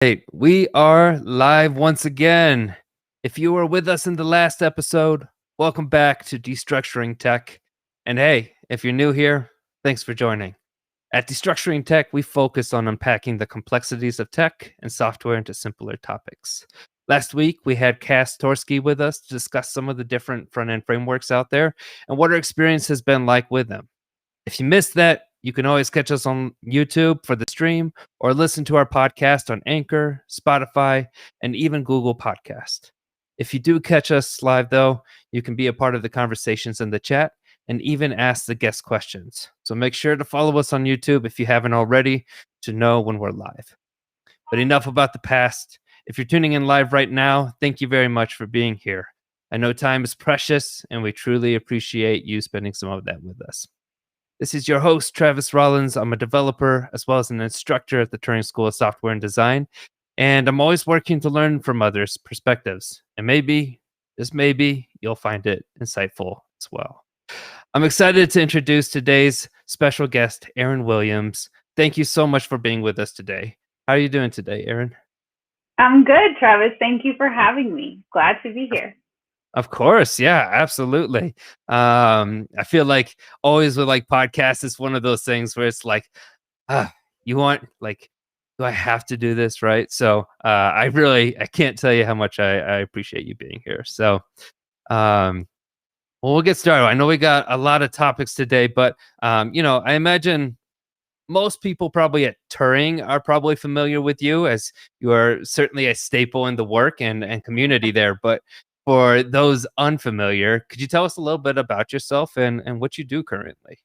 Hey, we are live once again. If you were with us in the last episode, welcome back to Destructuring Tech. And hey, if you're new here, thanks for joining. At Destructuring Tech, we focus on unpacking the complexities of tech and software into simpler topics. Last week, we had Cass Torsky with us to discuss some of the different front-end frameworks out there and what our experience has been like with them. If you missed that, you can always catch us on YouTube for the stream or listen to our podcast on Anchor, Spotify, and even Google Podcast. If you do catch us live, though, you can be a part of the conversations in the chat and even ask the guest questions. So make sure to follow us on YouTube if you haven't already to know when we're live. But enough about the past. If you're tuning in live right now, thank you very much for being here. I know time is precious, and we truly appreciate you spending some of that with us. This is your host, Travis Rollins. I'm a developer as well as an instructor at the Turing School of Software and Design, and I'm always working to learn from others' perspectives. And maybe, just maybe, you'll find it insightful as well. I'm excited to introduce today's special guest, Erin Williams. Thank you so much for being with us today. How are you doing today, Erin? I'm good, Travis. Thank you for having me. Glad to be here. Of course. Yeah, absolutely. I feel like always with like podcasts, it's one of those things where it's like, you want like, do I have to do this? Right. So I can't tell you how much I appreciate you being here. So well, we'll get started. I know we got a lot of topics today, but I imagine most people probably at Turing are probably familiar with you as you are certainly a staple in the work and community there. But for those unfamiliar, could you tell us a little bit about yourself and what you do currently?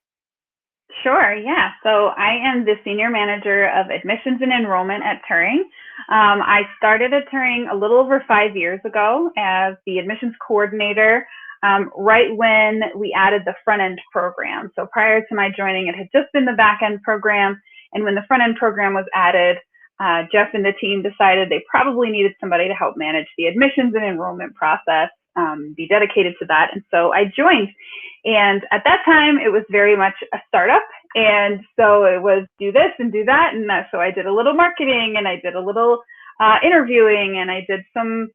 Sure, yeah. So I am the Senior Manager of Admissions and Enrollment at Turing. I started at Turing a little over 5 years ago as the admissions coordinator, right when we added the front-end program. So prior to my joining, it had just been the back-end program. And when the front-end program was added, Jeff and the team decided they probably needed somebody to help manage the admissions and enrollment process, be dedicated to that. And so I joined. And at that time, it was very much a startup. And so it was do this and do that. And so I did a little marketing and I did a little interviewing and I did some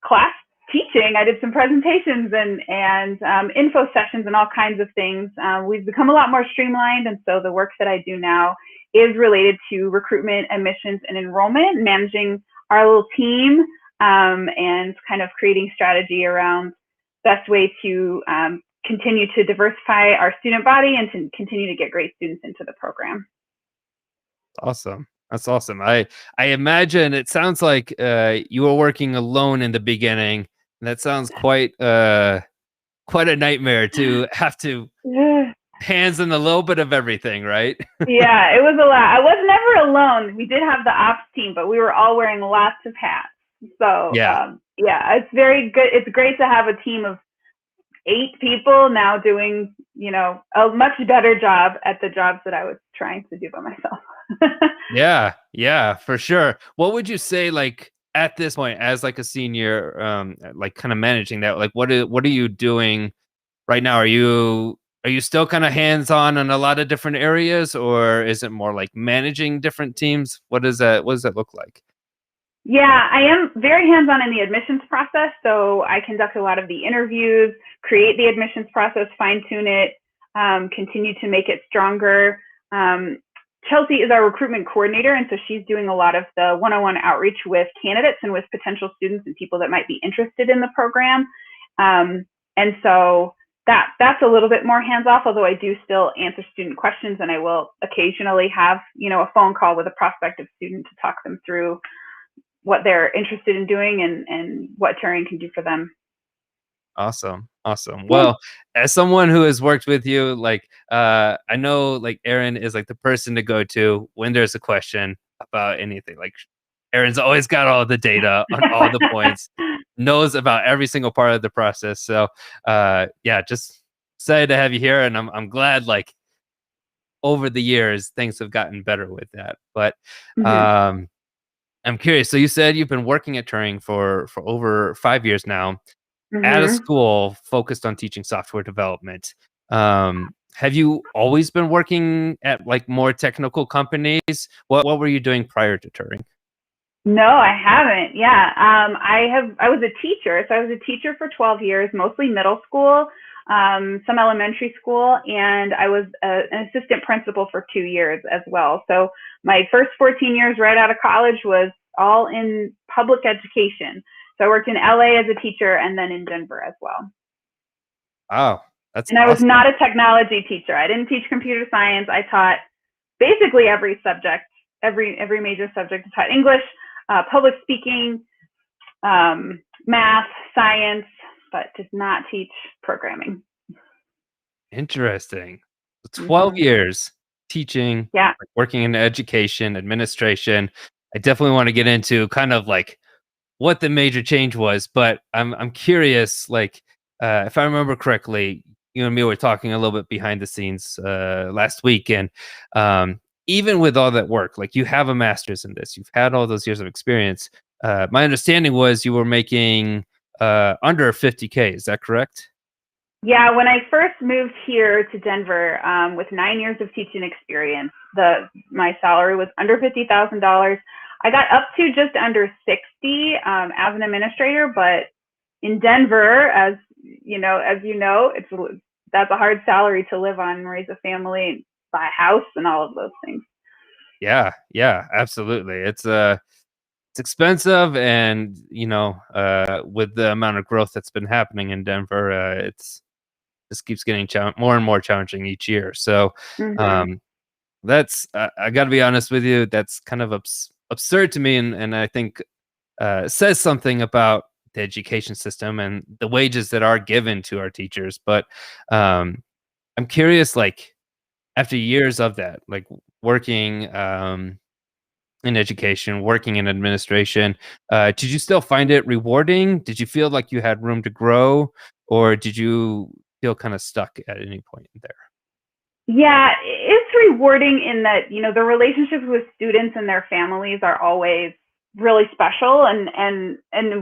class teaching. I did some presentations and info sessions and all kinds of things. We've become a lot more streamlined. And so the work that I do now is related to recruitment, admissions, and enrollment, managing our little team and kind of creating strategy around best way to continue to diversify our student body and to continue to get great students into the program. Awesome. That's awesome. I imagine it sounds like you were working alone in the beginning. And that sounds quite a nightmare to have to hands in a little bit of everything, right? Yeah, it was a lot. I was never alone. We did have the ops team, but we were all wearing lots of hats. So yeah, it's very good. It's great to have a team of 8 people now doing, a much better job at the jobs that I was trying to do by myself. Yeah, for sure. What would you say, like at this point, as like a senior, like kind of managing that? Like, what are you doing right now? Are you still kind of hands-on in a lot of different areas, or is it more like managing different teams? What does that look like? Yeah, I am very hands-on in the admissions process. So I conduct a lot of the interviews, create the admissions process, fine-tune it, continue to make it stronger. Chelsea is our recruitment coordinator, and so she's doing a lot of the one-on-one outreach with candidates and with potential students and people that might be interested in the program. And so that's a little bit more hands-off, although I do still answer student questions, and I will occasionally have, a phone call with a prospective student to talk them through what they're interested in doing and what Turing can do for them. Awesome. Well, as someone who has worked with you, like I know like Erin is like the person to go to when there's a question about anything. Like Erin's always got all the data on all the points, knows about every single part of the process. So just excited to have you here, and I'm glad like over the years things have gotten better with that. But I'm curious. So you said you've been working at Turing for over 5 years now. At a school focused on teaching software development. Have you always been working at like more technical companies? What were you doing prior to Turing? No, I haven't. Yeah. I was a teacher. So I was a teacher for 12 years, mostly middle school, some elementary school, and I was an assistant principal for 2 years as well. So my first 14 years right out of college was all in public education. So I worked in LA as a teacher and then in Denver as well. Wow, that's And I was awesome. not a technology teacher. I didn't teach computer science. I taught basically every subject, every major subject. I taught English, public speaking, math, science, but did not teach programming. Interesting. 12 Mm-hmm. years teaching, Yeah. like, working in education, administration. I definitely want to get into kind of like what the major change was, but I'm curious, like, if I remember correctly, you and me were talking a little bit behind the scenes last week, and even with all that work, like you have a master's in this, you've had all those years of experience. My understanding was you were making under 50K. Is that correct? Yeah, when I first moved here to Denver, with 9 years of teaching experience, my salary was under $50,000. I got up to just under 60 as an administrator, but in Denver, that's a hard salary to live on, raise a family, buy a house, and all of those things. Yeah, absolutely. It's expensive, and with the amount of growth that's been happening in Denver, it's just keeps getting more and more challenging each year. So Mm-hmm. um, that's I got to be honest with you, that's kind of absurd to me, and I think says something about the education system and the wages that are given to our teachers. But I'm curious, like after years of that, like working in education, working in administration, did you still find it rewarding? Did you feel like you had room to grow, or did you feel kind of stuck at any point in there? Yeah, it's rewarding in that, the relationships with students and their families are always really special and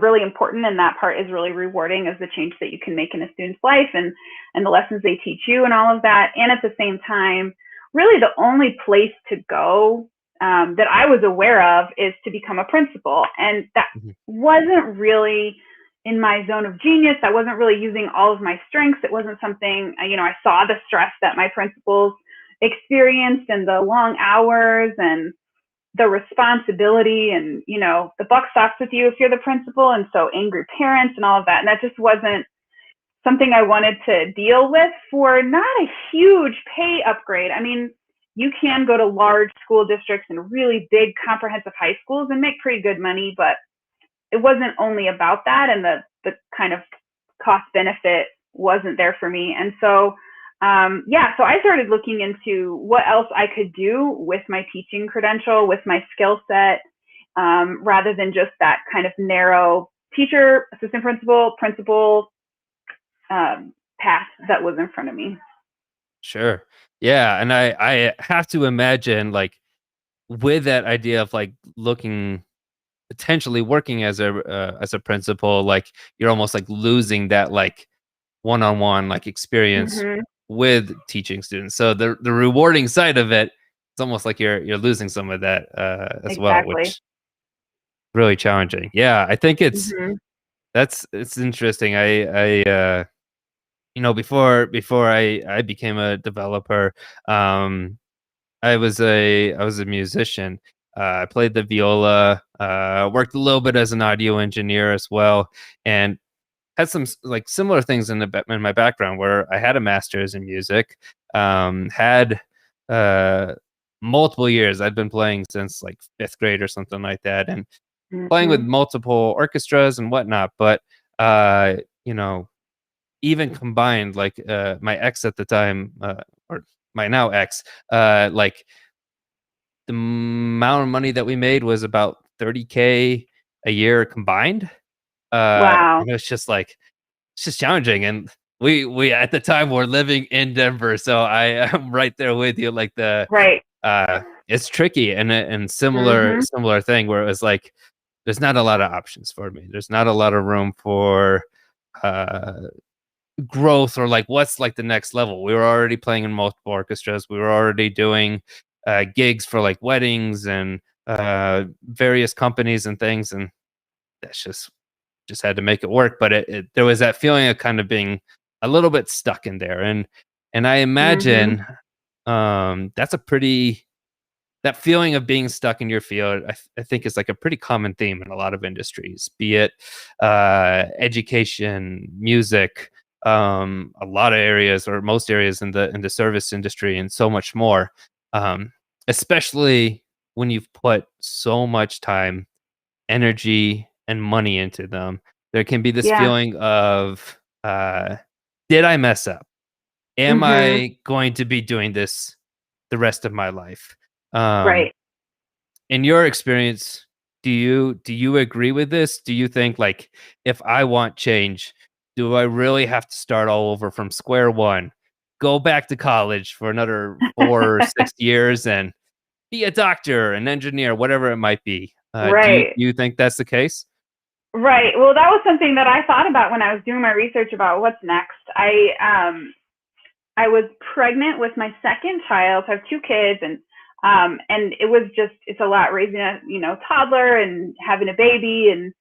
really important, and that part is really rewarding as the change that you can make in a student's life and the lessons they teach you and all of that. And at the same time, really the only place to go that I was aware of is to become a principal, and that Mhm. wasn't really in my zone of genius. I wasn't really using all of my strengths. It wasn't something, I saw the stress that my principals experienced and the long hours and the responsibility, and, the buck stops with you if you're the principal, and so angry parents and all of that. And that just wasn't something I wanted to deal with for not a huge pay upgrade. I mean, you can go to large school districts and really big comprehensive high schools and make pretty good money, but it wasn't only about that, and the kind of cost benefit wasn't there for me. And so so I started looking into what else I could do with my teaching credential, with my skill set, rather than just that kind of narrow teacher, assistant principal path that was in front of me. Sure. Yeah, and I have to imagine, like, with that idea of like looking potentially working as a principal, like you're almost like losing that like one-on-one like experience Mm-hmm. with teaching students. So the rewarding side of it, it's almost like you're losing some of that as well, Exactly. which really challenging. Yeah, I think Mm-hmm. it's interesting. Before I became a developer, um I was a musician. I played the viola, worked a little bit as an audio engineer as well, and had some like similar things in my background where I had a master's in music, had uh, multiple years. I'd been playing since like fifth grade or something like that, and playing with Mm-hmm. multiple orchestras and whatnot. But uh, you know, even combined, like my ex at the time, or my now ex, like the amount of money that we made was about 30K a year combined. Wow. And it's just challenging. And we at the time were living in Denver, so I am right there with you. Like Right. it's tricky, and Mm-hmm. similar thing where it was like there's not a lot of options for me. There's not a lot of room for uh growth, or like what's like the next level. We were already playing in multiple orchestras. We were already doing gigs for like weddings and various companies and things, and that's just had to make it work. But there was that feeling of kind of being a little bit stuck in there, and I imagine that's a pretty that feeling of being stuck in your field. I think is like a pretty common theme in a lot of industries, be it education, music, a lot of areas or most areas in the service industry, and so much more. Um, Especially when you've put so much time, energy, and money into them, there can be this Yeah. feeling of, did I mess up? Am Mhm. I going to be doing this the rest of my life? Um, Right. in your experience, do you agree with this? Do you think, like, if I want change, do I really have to start all over from square one, go back to college for another 4 or 6 years and be a doctor, an engineer, whatever it might be? Right. Do you think that's the case? Right. Well, that was something that I thought about when I was doing my research about what's next. I was pregnant with my second child. I have two kids, and it was just it's a lot raising a toddler and having a baby, and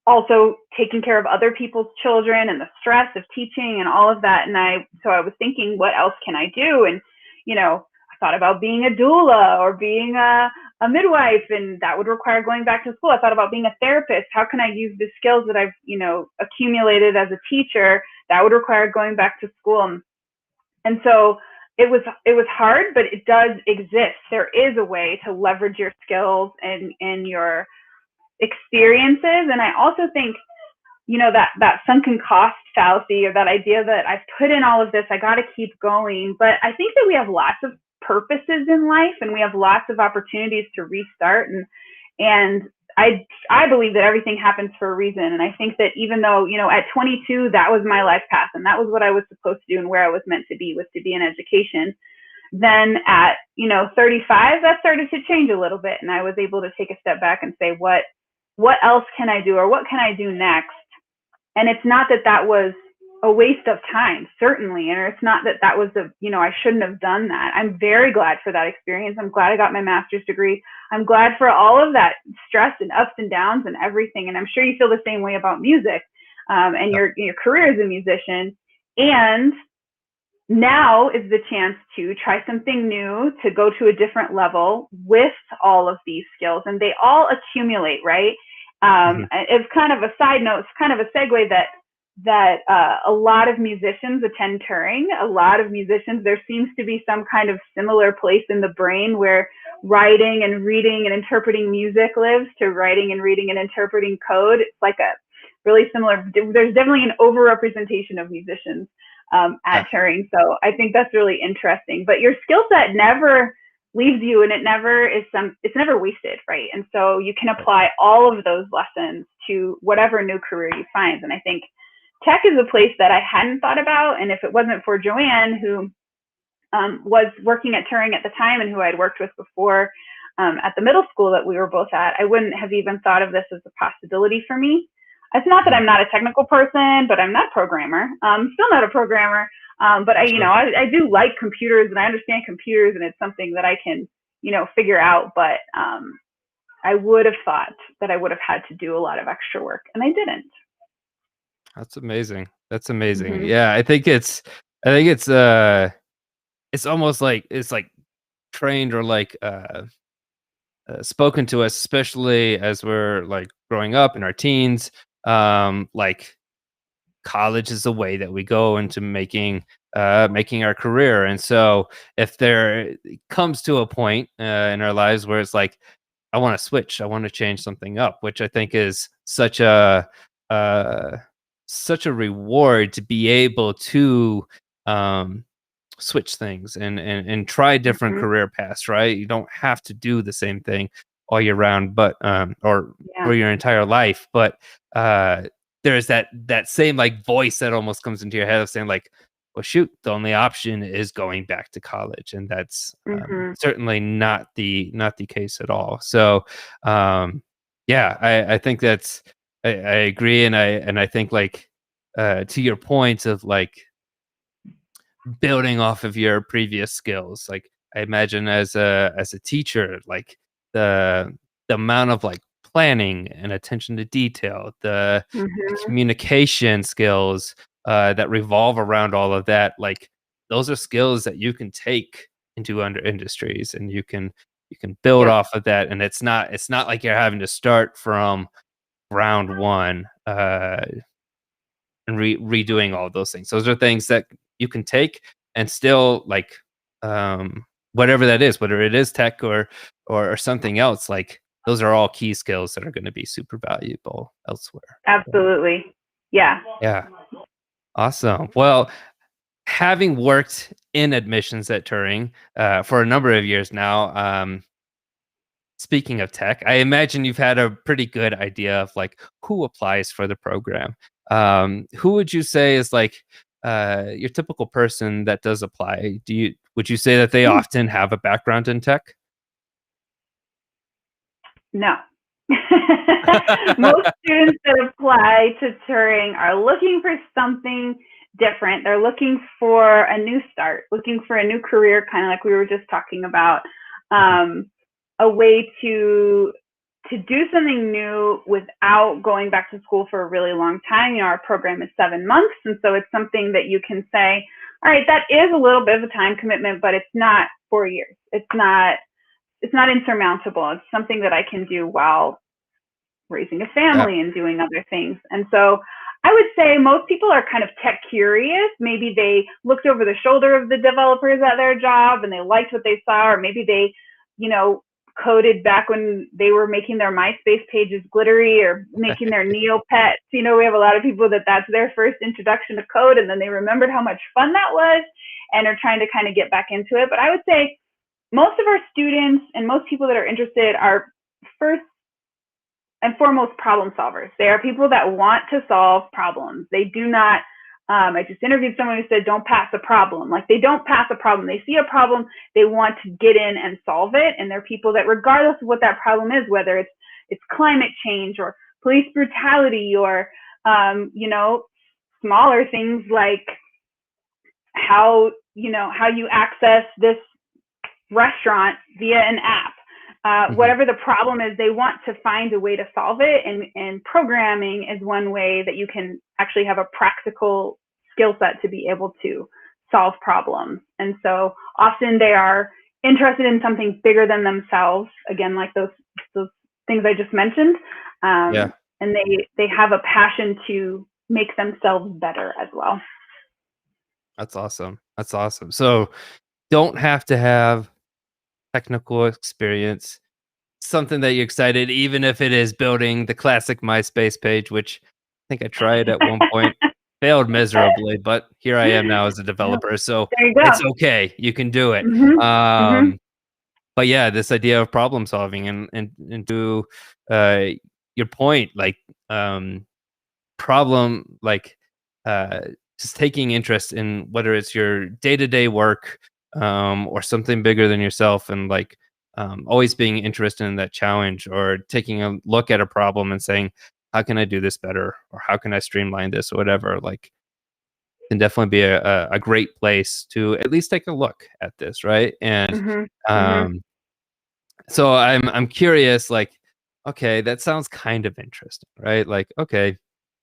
also taking care of other people's children and the stress of teaching and all of that. And I was thinking, what else can I do? And I thought about being a doula or being a midwife, and that would require going back to school. I thought about being a therapist. How can I use the skills that I've accumulated as a teacher? That would require going back to school. And so it was hard, but it does exist. There is a way to leverage your skills and your experiences. And I also think, that sunken cost fallacy, or that idea that I've put in all of this, I got to keep going. But I think that we have lots of purposes in life, and we have lots of opportunities to restart. And I believe that everything happens for a reason. And I think that even though, at 22, that was my life path, and that was what I was supposed to do, and where I was meant to be, was to be in education. Then at 35, that started to change a little bit, and I was able to take a step back and say, what else can I do, or what can I do next? And it's not that that was a waste of time, certainly, and it's not that that was I shouldn't have done that. I'm very glad for that experience. I'm glad I got my master's degree. I'm glad for all of that stress and ups and downs and everything. And I'm sure you feel the same way about music, and Yep. your career as a musician. And now is the chance to try something new, to go to a different level with all of these skills, and they all accumulate, right? Mhm. It's kind of a side note, it's kind of a segue that a lot of musicians attend Turing. A lot of musicians, there seems to be some kind of similar place in the brain where writing and reading and interpreting music lives, to writing and reading and interpreting code. It's like a really similar, there's definitely an overrepresentation of musicians Yeah. at Turing. So I think that's really interesting. But your skill set never leaves you, and it's never wasted, right? And so you can Right. apply all of those lessons to whatever new career you find. And I think tech is a place that I hadn't thought about. And if it wasn't for Joanne, who was working at Turing at the time, and who I'd worked with before at the middle school that we were both at, I wouldn't have even thought of this as a possibility for me. It's not that Mhm. I'm not a technical person, but I'm not a programmer. Still not a programmer. But Sure. I do like computers, and I understand computers, and it's something that I can, figure out. But I would have thought that I would have had to do a lot of extra work, and I didn't. That's amazing. That's amazing. Hmm. Yeah, I think it's almost like it's like trained or like spoken to us, especially as we're like growing up in our teens. Like, college is the way that we go into making our career. And so if there comes to a point in our lives where it's like, I want to switch, I want to change something up, which I think is uh such a reward to be able to um switch things and try different Hmm. career paths, right? You don't have to do the same thing all year round, but or Yeah. for your entire life. But uh there's that same like voice that almost comes into your head of saying like, well, shoot, the only option is going back to college, and that's Hmm. certainly not the case at all. So yeah, I think I agree, and I think, like, to your point of like building off of your previous skills, like, I imagine as a teacher, like, the the amount of like planning and attention to detail, the communication skills that revolve around all of that, like those are skills that you can take into under industries, and you can build Yep. off of that, and it's not like you're having to start from round one and redoing all of those things. Those are things that you can take and still like whatever that is, whether it is tech or something else, like those are all key skills that are going to be super valuable elsewhere. Absolutely. Yeah. Yeah. Awesome. Well, having worked in admissions at Turing for a number of years now, speaking of tech, I imagine you've had a pretty good idea of like who applies for the program. Who would you say is like your typical person that does apply? Would you say that they often have a background in tech? No. Most students that apply to Turing are looking for something different. They're looking for a new start, looking for a new career, kind of like we were just talking about, a way to do something new without going back to school for a really long time. Our program is 7 months, and so it's something that you can say, all right, that is a little bit of a time commitment, but it's not 4 years. It's not insurmountable. It's something that I can do while raising a family and doing other things. And so I would say most people are kind of tech curious. Maybe they looked over the shoulder of the developers at their job and they liked what they saw, or maybe they, coded back when they were making their MySpace pages glittery or making their Neopets. We have a lot of people that's their first introduction to code, and then they remembered how much fun that was and are trying to kind of get back into it. But I would say most of our students and most people that are interested are first and foremost problem solvers. They are people that want to solve problems. They do not, I just interviewed someone who said, don't pass a problem. Like, they don't pass a problem. They see a problem, they want to get in and solve it. And they're people that, regardless of what that problem is, whether it's climate change or police brutality or, smaller things like how you access this restaurant via an app. Whatever the problem is, they want to find a way to solve it, and programming is one way that you can actually have a practical skill set to be able to solve problems. And so often they are interested in something bigger than themselves, again, like those things I just mentioned. And they have a passion to make themselves better as well. That's awesome. So don't have to have technical experience, something that you're excited, even if it is building the classic MySpace page, which I think I tried at one point, failed miserably, but here I am now as a developer. So it's okay. You can do it. But yeah, this idea of problem solving and to your point, like problem, like just taking interest in whether it's your day-to-day work or something bigger than yourself, and like always being interested in that challenge, or taking a look at a problem and saying, how can I do this better, or how can I streamline this, or whatever, like can definitely be a great place to at least take a look at this, right? And so I'm curious, like, okay, that sounds kind of interesting, right? Like, okay,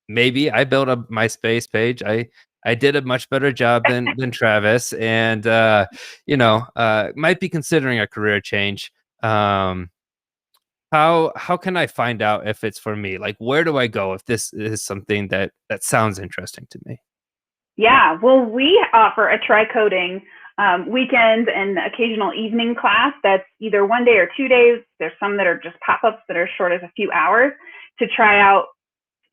maybe I built a MySpace page. I did a much better job than Travis, and might be considering a career change. How can I find out if it's for me? Like, where do I go if this is something that sounds interesting to me? Yeah, well, we offer a try coding weekend and occasional evening class that's either 1 day or 2 days. There's some that are just pop-ups that are as short as a few hours to try out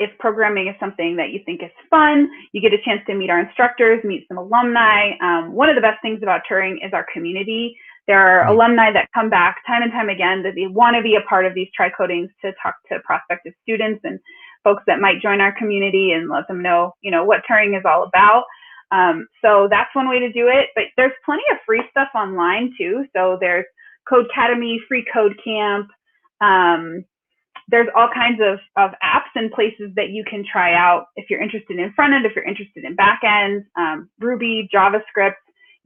if programming is something that you think is fun. You get a chance to meet our instructors, meet some alumni. One of the best things about Turing is our community. There are alumni that come back time and time again that they want to be a part of these try-codings to talk to prospective students and folks that might join our community and let them know, what Turing is all about. So that's one way to do it. But there's plenty of free stuff online too. So there's Codecademy, Free Code Camp. There's all kinds of apps and places that you can try out if you're interested in front end, if you're interested in back end, Ruby, JavaScript.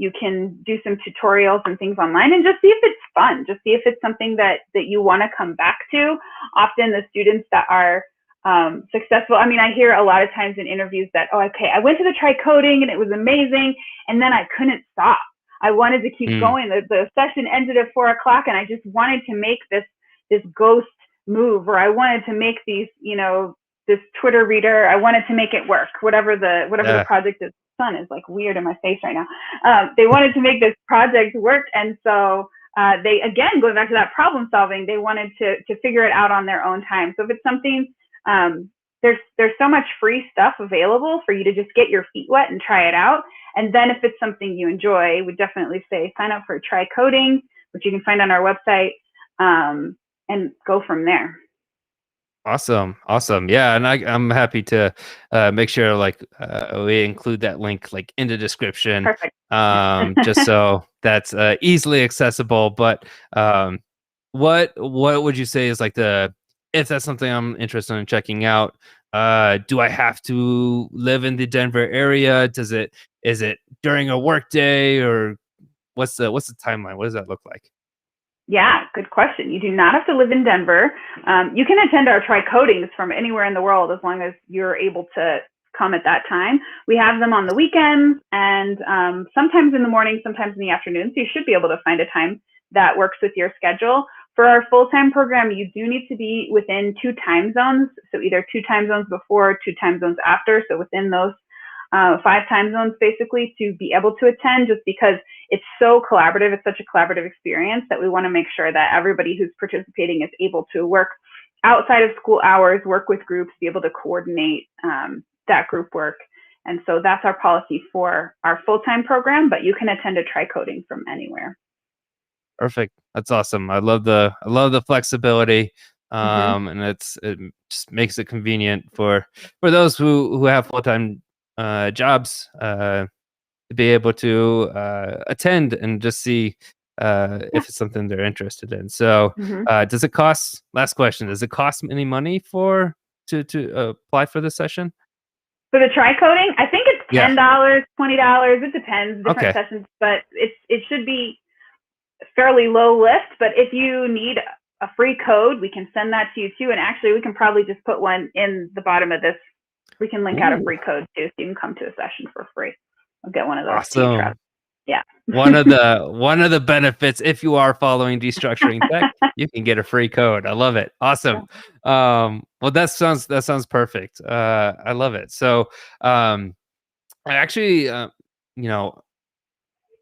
You can do some tutorials and things online and just see if it's fun. Just see if it's something that you want to come back to. Often the students that are successful, I mean, I hear a lot of times in interviews that, oh, okay, I went to the Try Coding and it was amazing, and then I couldn't stop. I wanted to keep going. The session ended at 4:00 and I just wanted to make this ghost move, or I wanted to make these, this Twitter reader, I wanted to make it work, whatever the project is. Sun is like weird in my face right now. They wanted to make this project work, and so they, again, going back to that problem solving, they wanted to figure it out on their own time. So if it's something, there's so much free stuff available for you to just get your feet wet and try it out. And then if it's something you enjoy, we definitely say sign up for Try Coding, which you can find on our website, and go from there. Awesome. Yeah, and I'm happy to make sure we include that link in the description. Perfect. Just so that's easily accessible. But what would you say is if that's something I'm interested in checking out? Do I have to live in the Denver area? Is it during a work day, or what's the timeline? What does that look like? Yeah, good question. You do not have to live in Denver. You can attend our Try Codings from anywhere in the world as long as you're able to come at that time. We have them on the weekends and sometimes in the morning, sometimes in the afternoon. So you should be able to find a time that works with your schedule. For our full-time program, you do need to be within 2 time zones. So either 2 time zones before, 2 time zones after. So within those 5 time zones, basically, to be able to attend, just because it's so collaborative. It's such a collaborative experience that we want to make sure that everybody who's participating is able to work outside of school hours, work with groups, be able to coordinate that group work. And so that's our policy for our full-time program, but you can attend a Try Coding from anywhere. Perfect. That's awesome. I love the flexibility. And it just makes it convenient for those who have full-time jobs to be able to attend and just see if it's something they're interested in. So does it cost, last question, does it cost any money to apply for this session? For the Try Coding, I think it's $10, $20. It depends, different sessions, but it should be fairly low lift. But if you need a free code, we can send that to you too. And actually, we can probably just put one in the bottom of this. We can link out a free code too, so you can come to a session for free. I'll get one of those. Awesome. Yeah. one of the benefits, if you are following Destructuring Tech, you can get a free code. I love it. Awesome. Well, that sounds perfect. I love it. So I actually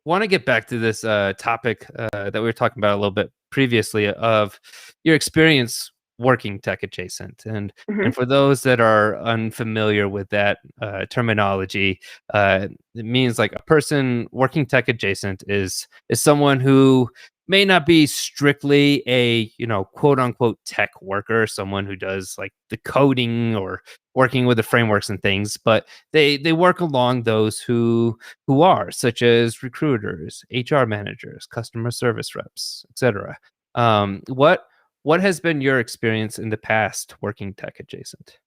want to get back to this topic that we were talking about a little bit previously, of your experience working tech adjacent. And for those that are unfamiliar with that terminology, it means a person working tech adjacent is someone who may not be strictly a quote unquote tech worker, someone who does the coding or working with the frameworks and things, but they work along those who are, such as recruiters, HR managers, customer service reps, etc. What has been your experience in the past working tech adjacent?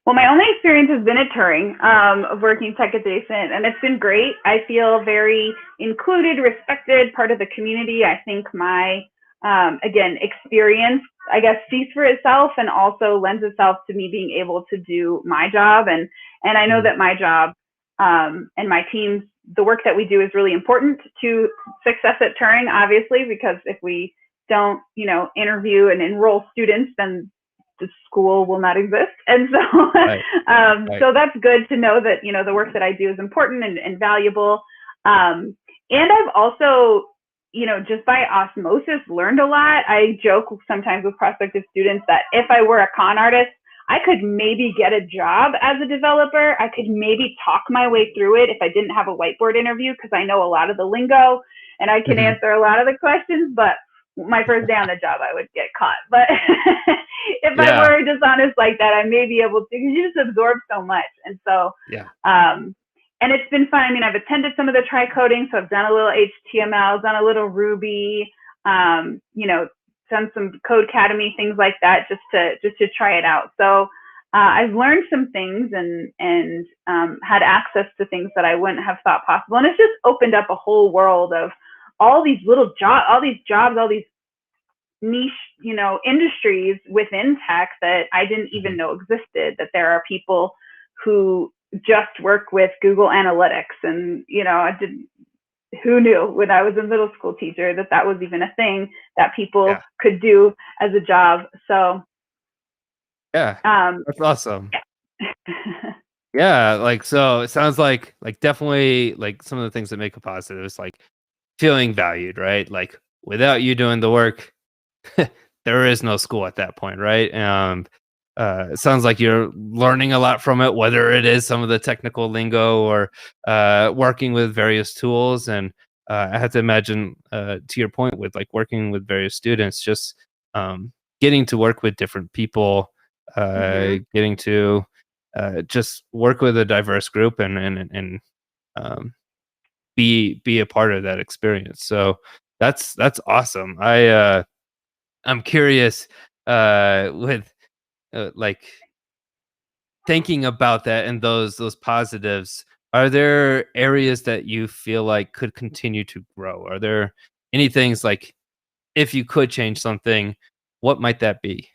Well, my only experience has been at Turing, of working tech adjacent, and it's been great. I feel very included, respected, part of the community. I think my, again, experience, I guess, speaks for itself and also lends itself to me being able to do my job. And I know that my job and my team's, the work that we do is really important to success at Turing, obviously, because if we don't, interview and enroll students, then the school will not exist. And so, so that's good to know that, the work that I do is important and valuable. And I've also, just by osmosis learned a lot. I joke sometimes with prospective students that if I were a con artist, I could maybe get a job as a developer. I could maybe talk my way through it if I didn't have a whiteboard interview, because I know a lot of the lingo and I can answer a lot of the questions, but my first day on the job, I would get caught. But if I were dishonest like that, I may be able to, because you just absorb so much. And so, and it's been fun. I mean, I've attended some of the Try Coding, so I've done a little HTML, done a little Ruby, done some Code Academy, things like that, just to try it out. So I've learned some things and had access to things that I wouldn't have thought possible. And it's just opened up a whole world of all these little jobs, all these niche, industries within tech that I didn't even know existed, that there are people who just work with Google Analytics. And, who knew when I was a middle school teacher that was even a thing that people could do as a job. So, yeah, that's awesome. Yeah. Yeah, like, so it sounds like definitely like some of the things that make it positive is like feeling valued, right? Like without you doing the work, there is no school at that point, right? It sounds like you're learning a lot from it, whether it is some of the technical lingo or working with various tools. And I have to imagine, to your point, with like working with various students, just getting to work with different people, getting to just work with a diverse group and um, be a part of that experience. So that's awesome. I'm curious, with like thinking about that and those positives. Are there areas that you feel like could continue to grow? Are there any things like, if you could change something, what might that be?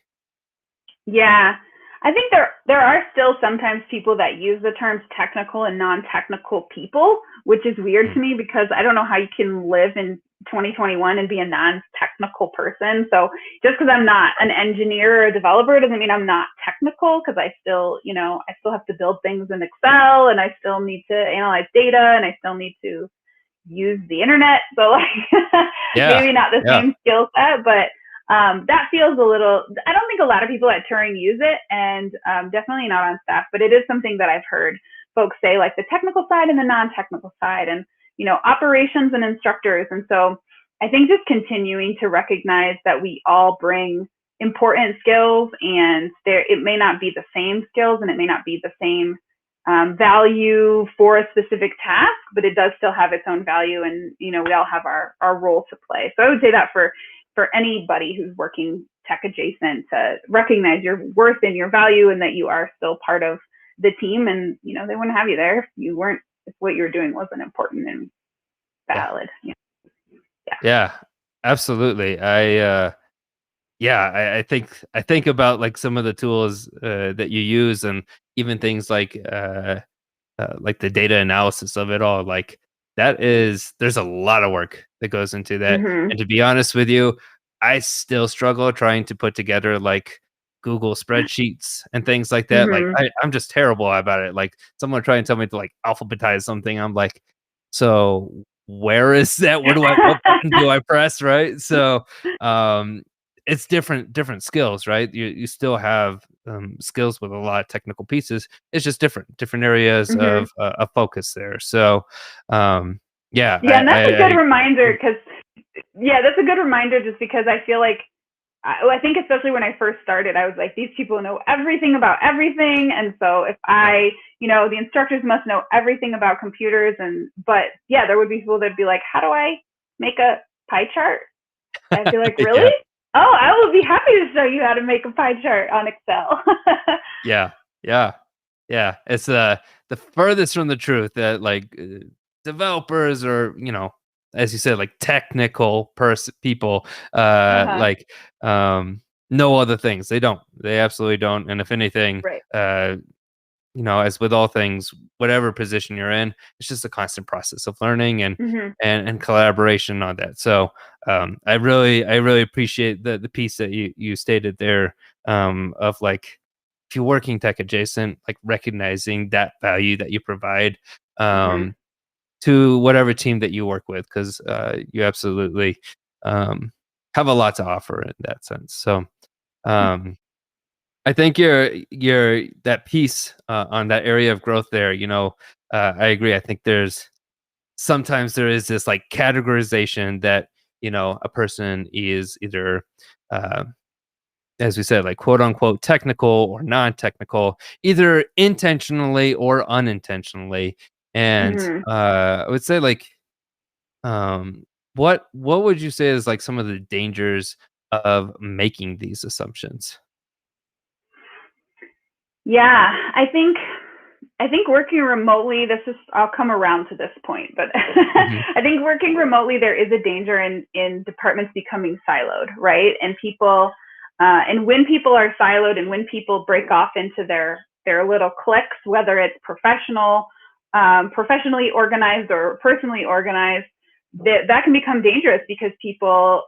Yeah. I think there are still sometimes people that use the terms technical and non-technical people, which is weird to me because I don't know how you can live in 2021 and be a non-technical person. So just because I'm not an engineer or a developer doesn't mean I'm not technical, because I still have to build things in Excel, and I still need to analyze data, and I still need to use the internet. So like maybe not the same skill set, but that feels a little, I don't think a lot of people at Turing use it, and definitely not on staff, but it is something that I've heard folks say, like the technical side and the non-technical side, and, operations and instructors. And so I think just continuing to recognize that we all bring important skills, and it may not be the same skills, and it may not be the same value for a specific task, but it does still have its own value, and we all have our role to play. So I would say that for anybody who's working tech adjacent, to recognize your worth and your value, and that you are still part of the team, and they wouldn't have you there if what you were doing wasn't important and valid. Yeah, absolutely. I think about like some of the tools that you use, and even things like the data analysis of it all. Like there's a lot of work that goes into that. And to be honest with you, I still struggle trying to put together like Google spreadsheets and things like that. Like I'm just terrible about it. Like someone try and tell me to like alphabetize something, I'm like, so where is that? What button do I press? Right. So it's different skills, right? You still have skills with a lot of technical pieces. It's just different areas of focus there. So yeah, and that's a good reminder, because that's a good reminder, just because I feel like I think especially when I first started, I was like, these people know everything about everything. And so if the instructors must know everything about computers. But there would be people that'd be like, how do I make a pie chart? I'd be like, really? Oh, I will be happy to show you how to make a pie chart on Excel. Yeah. It's the furthest from the truth that like developers, or as you said, like technical people like know other things. They absolutely don't. And if anything, right. As with all things, whatever position you're in, it's just a constant process of learning and collaboration on that. So I really appreciate the piece that you stated there, of like, if you're working tech adjacent, like recognizing that value that you provide to whatever team that you work with, because you absolutely have a lot to offer in that sense. So I think you're that piece on that area of growth there. I agree. I think sometimes there is this like categorization that a person is either, as we said, like quote unquote technical or non-technical, either intentionally or unintentionally. And I would say like, what would you say is like some of the dangers of making these assumptions? Yeah, I think working remotely, I'll come around to this point, but Hmm. I think working remotely, there is a danger in departments becoming siloed, right? And when people are siloed and when people break off into their little cliques, whether it's professionally organized or personally organized, that can become dangerous because people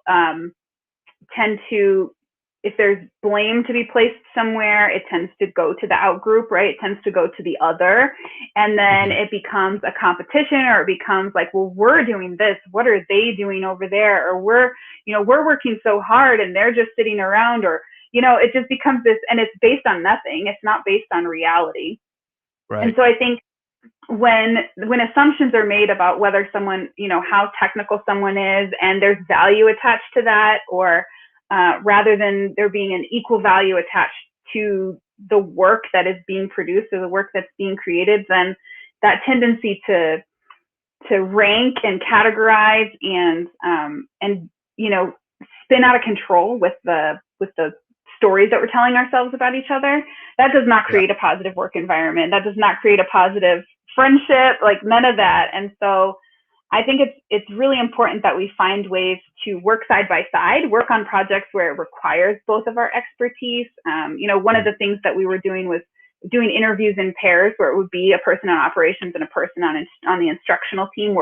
tend to, if there's blame to be placed somewhere, it tends to go to the out group, right? It tends to go to the other. And then Hmm. it becomes a competition, or it becomes like, well, we're doing this. What are they doing over there? Or we're working so hard and they're just sitting around, or, it just becomes this, and it's based on nothing. It's not based on reality. And Right. so I think when assumptions are made about whether someone, how technical someone is, and there's value attached to that, or rather than there being an equal value attached to the work that is being produced or the work that's being created, then that tendency to rank and categorize and spin out of control with the stories that we're telling ourselves about each other, that does not Yeah. create a positive work environment. That does not create a positive friendship, like none of that. And so I think it's really important that we find ways to work side by side, work on projects where it requires both of our expertise. One of Mm. the things that we were doing was doing interviews in pairs, where it would be a person on operations and a person on the instructional team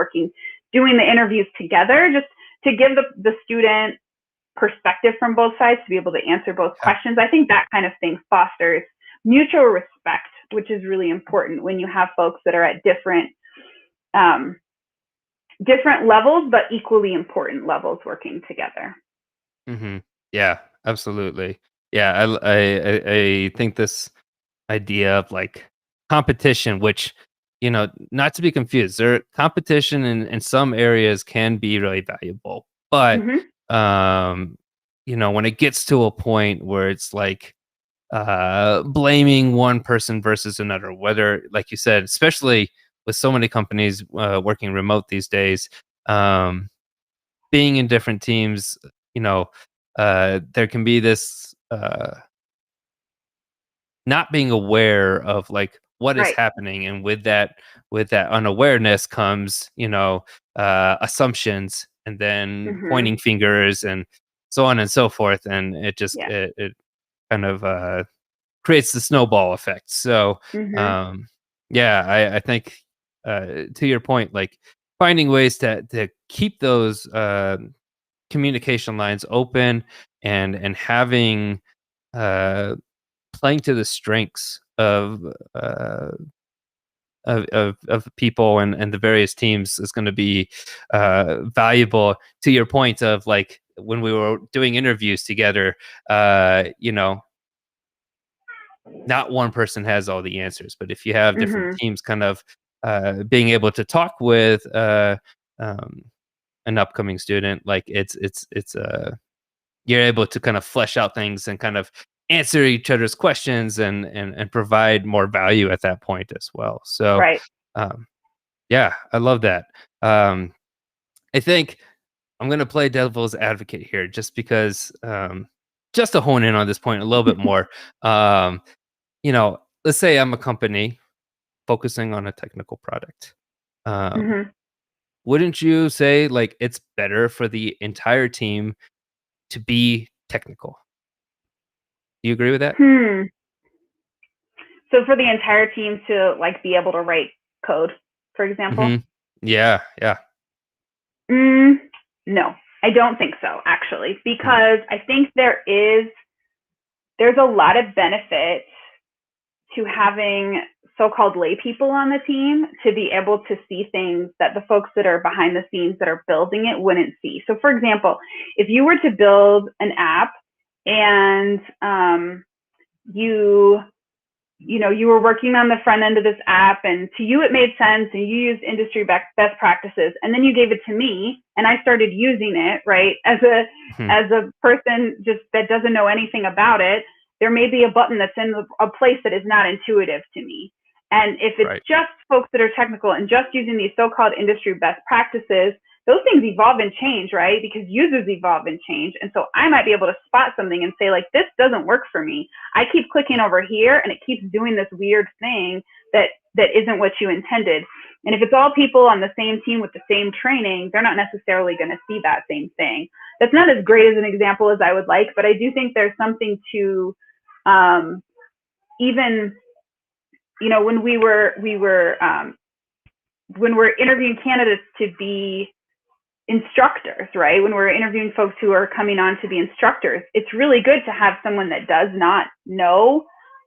doing the interviews together, just to give the student perspective from both sides, to be able to answer both Yeah. questions. I think that kind of thing fosters mutual respect, which is really important when you have folks that are at um, different levels, but equally important levels working together. Hmm. Yeah, absolutely. Yeah, I think this idea of like competition, which not to be confused, competition in some areas can be really valuable, but Mm-hmm. um, when it gets to a point where it's like blaming one person versus another, whether, like you said, especially with so many companies working remote these days, um, being in different teams, you know, there can be this not being aware of like what is Right. happening, and with that unawareness comes assumptions, and then Mm-hmm. pointing fingers and so on and so forth, and it just Yeah. it kind of creates the snowball effect. So, Mm-hmm. um, yeah, I think to your point, like finding ways to keep those communication lines open, and having uh, playing to the strengths uh, of people and the various teams is going to be valuable. To your point of like when we were doing interviews together, uh, you know, not one person has all the answers, but if you have different Mm-hmm. teams kind of being able to talk with um, an upcoming student, like it's you're able to kind of flesh out things and kind of answer each other's questions, and provide more value at that point as well. So Right. um, yeah, I love that. um, I think I'm going to play devil's advocate here, just because just to hone in on this point a little bit more. um, let's say I'm a company focusing on a technical product. Um, Mm-hmm. wouldn't you say like it's better for the entire team to be technical? Do you agree with that? Hmm. So for the entire team to like be able to write code, for example. Hmm. Yeah, yeah. Mm, no, I don't think so, actually, Mm. because I think there's a lot of benefit to having so-called lay people on the team to be able to see things that the folks that are behind the scenes that are building it wouldn't see. So for example, if you were to build an app and you you were working on the front end of this app, and to you it made sense and you used industry best practices, and then you gave it to me and I started using it, right, Mhm. as a person just that doesn't know anything about it, there may be a button that's in a place that is not intuitive to me. And if it's Right. just folks that are technical and just using these so-called industry best practices, those things evolve and change, right? Because users evolve and change. And so I might be able to spot something and say, like, this doesn't work for me. I keep clicking over here and it keeps doing this weird thing that isn't what you intended. And if it's all people on the same team with the same training, they're not necessarily going to see that same thing. That's not as great as an example as I would like, but I do think there's something to even, you know, when we're interviewing candidates to be instructors, right? When we're interviewing folks who are coming on to be instructors, it's really good to have someone that does not know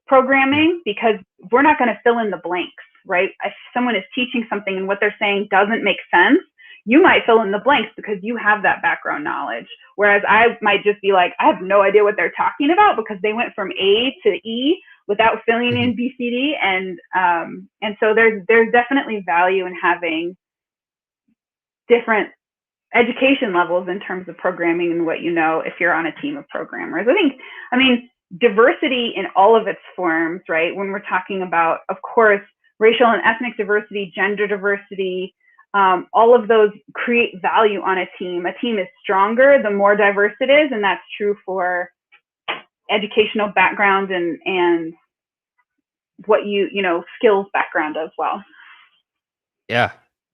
programming, because we're not going to fill in the blanks, right? If someone is teaching something and what they're saying doesn't make sense, you might fill in the blanks because you have that background knowledge. Whereas I might just be like, I have no idea what they're talking about because they went from A to E without filling in BCD. And so there's definitely value in having different education levels in terms of programming and what you know if you're on a team of programmers. I mean, diversity in all of its forms, right? When we're talking about, of course, racial and ethnic diversity, gender diversity, all of those create value on a team. A team is stronger the more diverse it is, and that's true for educational background and what you know, skills background as well.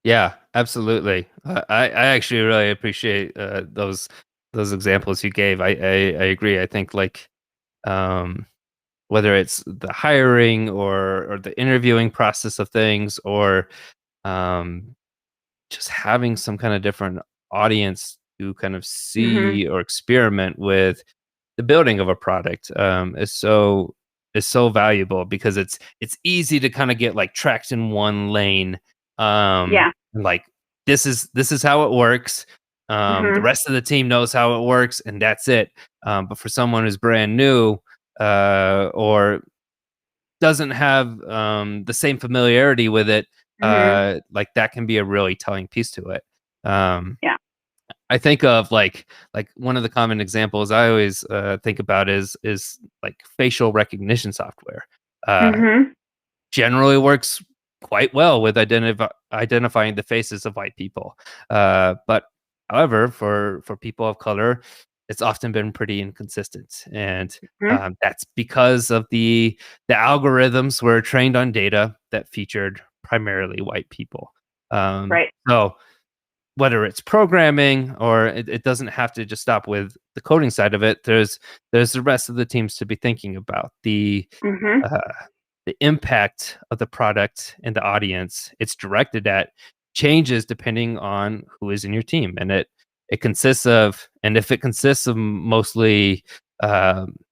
Yeah, absolutely. I actually really appreciate those examples you gave. I agree. I think, like, whether it's the hiring or the interviewing process of things, or just having some kind of different audience to kind of see or experiment with the building of a product is so valuable, because it's easy to kind of get like tracked in one lane. Like, this is how it works. The rest of the team knows how it works, and that's it. But for someone who's brand new or doesn't have the same familiarity with it, like, that can be a really telling piece to it. I think of like one of the common examples I always think about is like facial recognition software. Generally works quite well with identifying the faces of white people. But however, for people of color, it's often been pretty inconsistent, and that's because of the algorithms were trained on data that featured primarily white people. Right. So whether it's programming, or it doesn't have to just stop with the coding side of it, there's the rest of the teams to be thinking about. The impact of the product and the audience it's directed at changes depending on who is in your team. And it consists of, and if it consists of mostly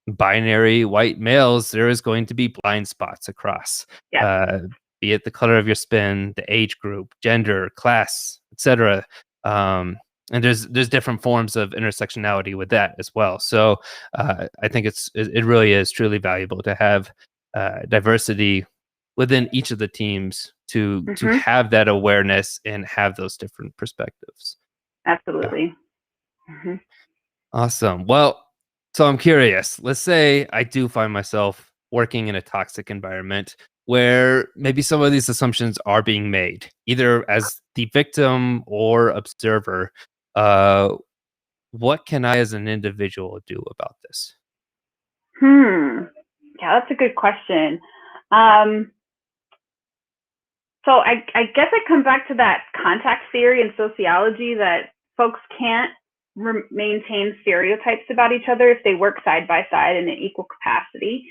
binary white males, there is going to be blind spots across, be it the color of your skin, the age group, gender, class, etc. And there's different forms of intersectionality with that as well. So I think it really is truly valuable to have diversity within each of the teams to have that awareness and have those different perspectives. Absolutely. Awesome. Well, so I'm curious. Let's say I do find myself working in a toxic environment where maybe some of these assumptions are being made, either as the victim or observer. What can I as an individual do about this? Yeah, that's a good question. So I guess I come back to that context theory and sociology, that folks can't maintain stereotypes about each other if they work side by side in an equal capacity.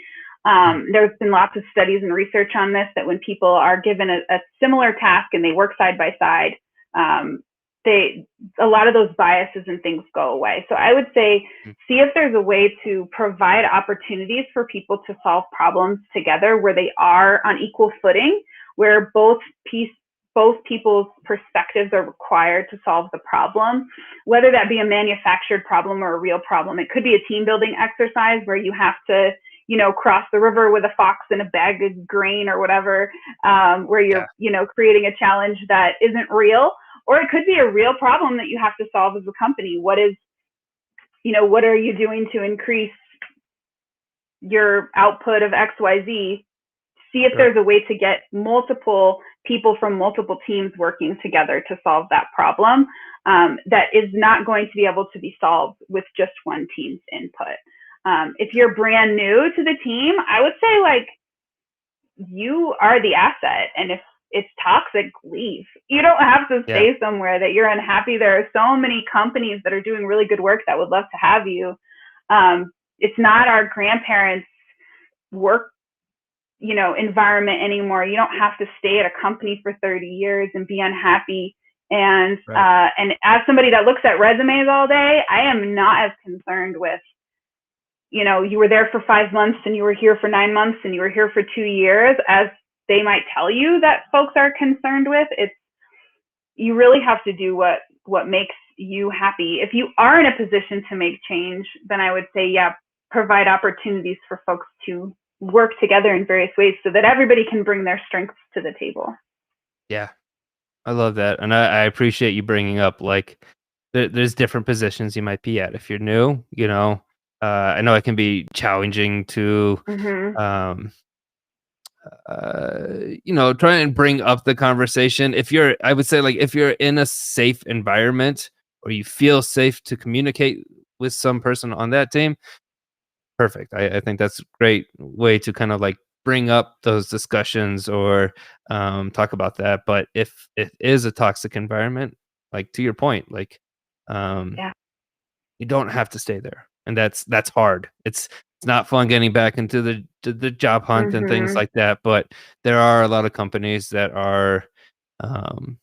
There's been lots of studies and research on this, that when people are given a similar task and they work side by side, a lot of those biases and things go away. So I would say, see if there's a way to provide opportunities for people to solve problems together where they are on equal footing, where both people's perspectives are required to solve the problem, whether that be a manufactured problem or a real problem. It could be a team building exercise where you have to, you know, cross the river with a fox and a bag of grain or whatever, where you're, you know, creating a challenge that isn't real. Or it could be a real problem that you have to solve as a company. What are you doing to increase your output of XYZ see if Sure. there's a way to get multiple people from multiple teams working together to solve that problem that is not going to be able to be solved with just one team's input. If you're brand new to the team, I would say like you are the asset, and if it's toxic, leave. You don't have to Yeah. stay somewhere that you're unhappy. There are so many companies that are doing really good work that would love to have you. It's not our grandparents' work, environment anymore. You don't have to stay at a company for 30 years and be unhappy. And Right. and as somebody that looks at resumes all day, I am not as concerned with, you were there for 5 months and you were here for 9 months and you were here for 2 years, as they might tell you that folks are concerned with. It's, you really have to do what makes you happy. If you are in a position to make change, then I would say, yeah, provide opportunities for folks to work together in various ways so that everybody can bring their strengths to the table. Yeah. I love that. And I appreciate you bringing up like there's different positions you might be at. If you're new, I know it can be challenging to, Mm-hmm. um, try and bring up the conversation. I would say like if you're in a safe environment or you feel safe to communicate with some person on that team, perfect. I think that's a great way to kind of like bring up those discussions or talk about that. But if it is a toxic environment, like to your point, like um, Yeah. you don't have to stay there, and that's hard. It's not fun getting back into the job hunt and things Mm-hmm. like that. But there are a lot of companies that are um,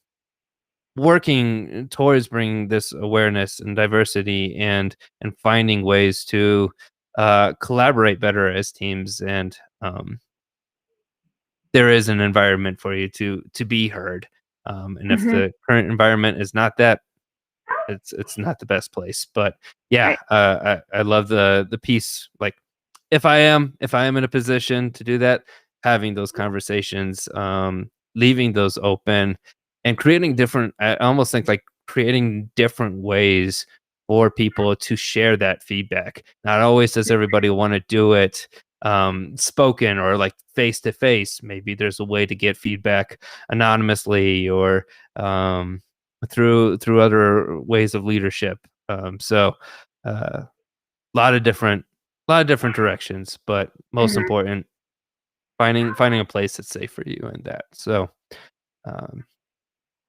working towards bringing this awareness and diversity and finding ways to collaborate better as teams and there is an environment for you to be heard and if Mm-hmm. the current environment is not that it's not the best place but yeah Right. I love the piece like if I am in a position to do that, having those conversations, leaving those open, and creating different. I almost think like creating different ways for people to share that feedback. Not always does everybody want to do it spoken or like face to face. Maybe there's a way to get feedback anonymously or through other ways of leadership. So. Uh, lot of different directions, but most Mm-hmm. important, finding a place that's safe for you and that. So, um,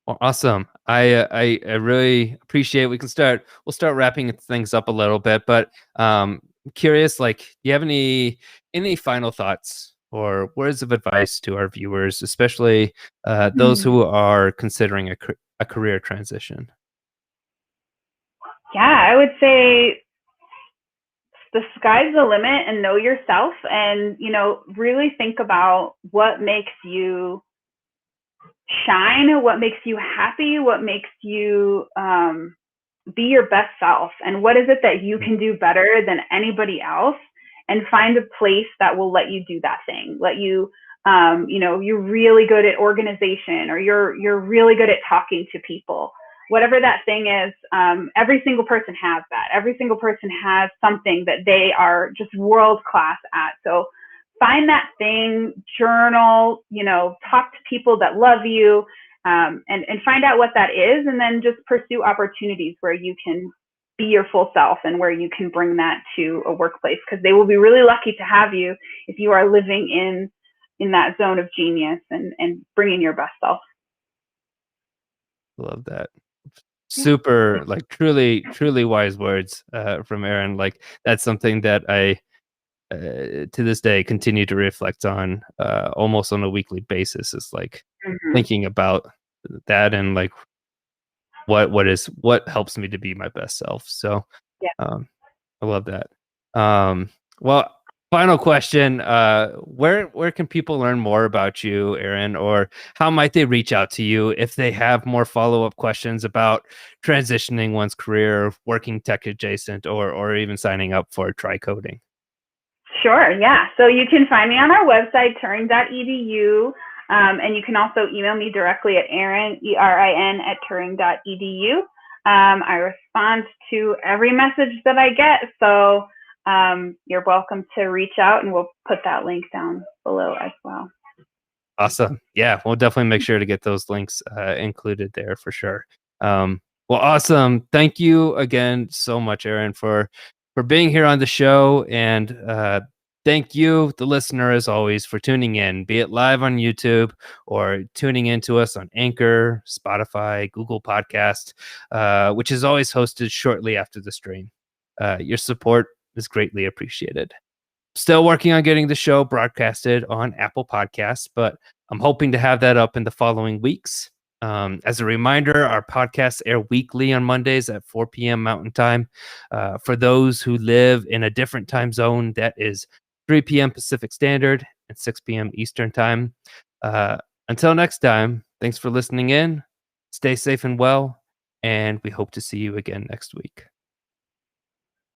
well, awesome. I really appreciate. We'll start wrapping things up a little bit, but curious, like, do you have any final thoughts or words of advice to our viewers, especially those Mm-hmm. who are considering a career transition? Yeah, I would say the sky's the limit, and know yourself, and really think about what makes you shine, what makes you happy, what makes you be your best self, and what is it that you Mm. can do better than anybody else, and find a place that will let you do that thing. Let you, you're really good at organization, or you're really good at talking to people. Whatever that thing is, every single person has that. Every single person has something that they are just world class at. So find that thing, journal, talk to people that love you, and find out what that is, and then just pursue opportunities where you can be your full self and where you can bring that to a workplace, because they will be really lucky to have you if you are living in that zone of genius and bringing your best self. Love that. Yeah. Super, like truly wise words from Erin. Like that's something that I to this day continue to reflect on almost on a weekly basis is like Mm-hmm. thinking about that and like what helps me to be my best self. So Yeah. I love that. Well, final question, where can people learn more about you, Erin, or how might they reach out to you if they have more follow-up questions about transitioning one's career, working tech adjacent, or even signing up for try coding? Sure, yeah. So you can find me on our website, turing.edu, and you can also email me directly at Erin, ERIN, at turing.edu. I respond to every message that I get, so you're welcome to reach out, and we'll put that link down below as well. Awesome. Yeah, we'll definitely make sure to get those links included there for sure. Well, awesome. Thank you again so much, Erin, for being here on the show, and thank you, the listener, as always, for tuning in, be it live on YouTube or tuning into us on Anchor, Spotify, Google Podcast, which is always hosted shortly after the stream. Your support is greatly appreciated. Still working on getting the show broadcasted on Apple Podcasts, but I'm hoping to have that up in the following weeks. As a reminder, our podcasts air weekly on Mondays at 4 p.m. Mountain Time. For those who live in a different time zone, that is 3 p.m. Pacific Standard and 6 p.m. Eastern Time. Until next time, thanks for listening in. Stay safe and well, and we hope to see you again next week.